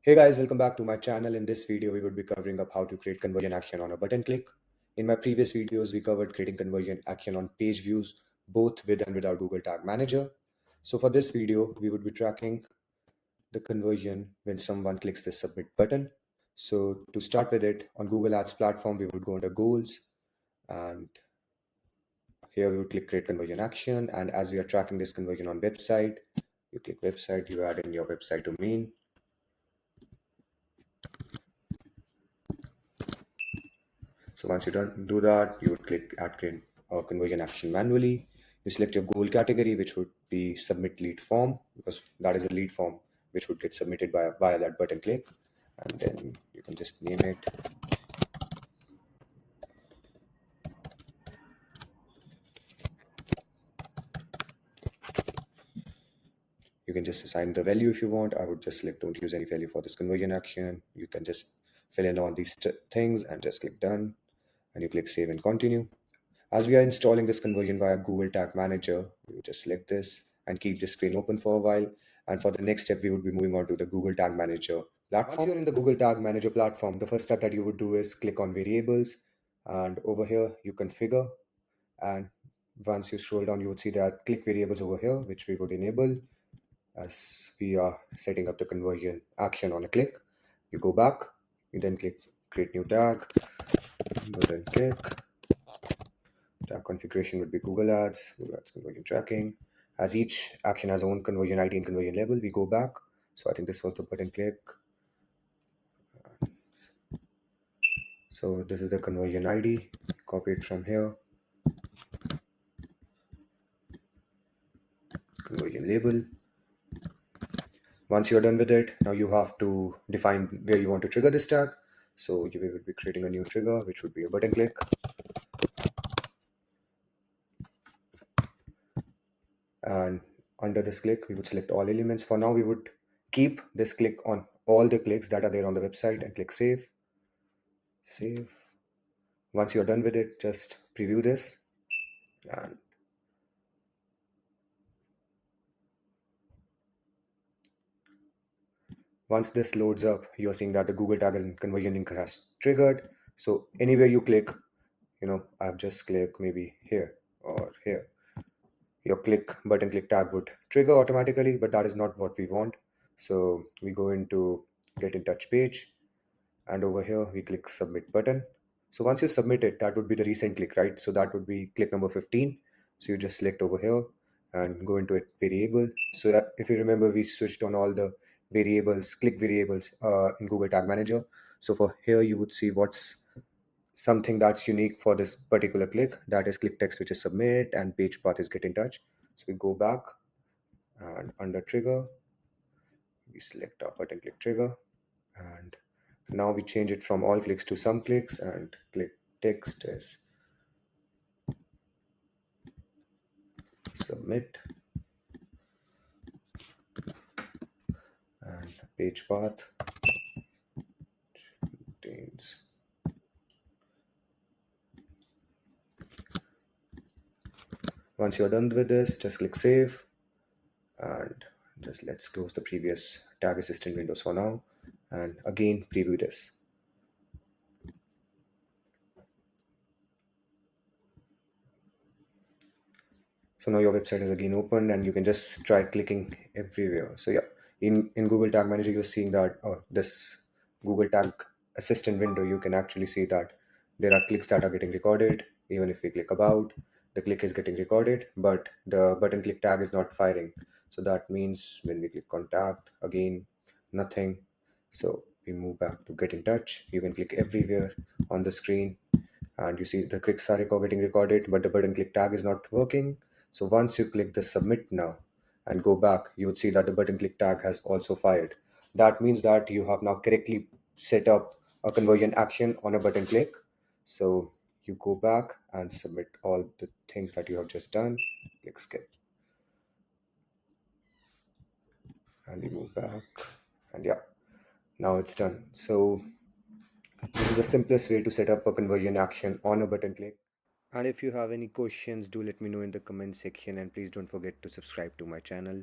Hey guys, welcome back to my channel. In this video, we would be covering up how to create conversion action on a button click. In my previous videos, we covered creating conversion action on page views, both with and without Google Tag Manager. So for this video, we would be tracking the conversion when someone clicks the submit button. So to start with it, on Google Ads platform, we would go under goals, and here we would click create conversion action. And as we are tracking this conversion on website, you click website, you add in your website domain. So once you do that, you would click add conversion action manually. You select your goal category, which would be submit lead form, because that is a lead form which would get submitted via that button click. And then you can just name it. You can just assign the value if you want. I would just select don't use any value for this conversion action. You can just fill in all these things and just click done. And you click save and continue. As we are installing this conversion via Google Tag Manager, we will just select this and keep the screen open for a while. And for the next step, we would be moving on to the Google Tag Manager platform. Once you're in the Google Tag Manager platform, the first step that you would do is click on variables. And over here, you configure. And once you scroll down, you would see that click variables over here, which we would enable as we are setting up the conversion action on a click. You go back, you then click create new tag, button click. Tag configuration would be Google Ads conversion tracking. As each action has its own conversion ID and conversion label, we go back. So I think this was the button click. So this is the conversion ID. Copy it from here. Conversion label. Once you're done with it, now you have to define where you want to trigger this tag. So you will be creating a new trigger, which would be a button click. And under this click, we would select all elements. For now, we would keep this click on all the clicks that are there on the website and click save. Save. Once you're done with it, just preview this. And once this loads up, you're seeing that the Google tag and conversion link has triggered. So anywhere you click, I've just clicked maybe here or here. Your button click tag would trigger automatically, but that is not what we want. So we go into get in touch page, and over here we click submit button. So once you submit it, that would be the recent click, right? So that would be click number 15. So you just select over here and go into it variable. So that if you remember, we switched on all the variables, click variables in Google Tag Manager. So for here, you would see what's something that's unique for this particular click. That is click text, which is submit, and page path is get in touch. So we go back and under trigger, we select our button click trigger, and now we change it from all clicks to some clicks, and click text is submit, and page path contains. Once you're done with this, just click save, and just let's close the previous tag assistant windows for now, and again preview this. So now your website is again open, and you can just try clicking everywhere. So yeah, in Google Tag Manager, you're seeing that this Google Tag Assistant window, you can actually see that there are clicks that are getting recorded. Even if we click about, the click is getting recorded, but the button click tag is not firing. So that means when we click contact, again, nothing. So we move back to get in touch. You can click everywhere on the screen, and you see the clicks are getting recorded, but the button click tag is not working. So once you click the submit now and go back, you would see that the button click tag has also fired. That means that you have now correctly set up a conversion action on a button click. So you go back and submit all the things that you have just done. Click skip. And you move back. And yeah, now it's done. So this is the simplest way to set up a conversion action on a button click. And if you have any questions, do let me know in the comment section, and please don't forget to subscribe to my channel.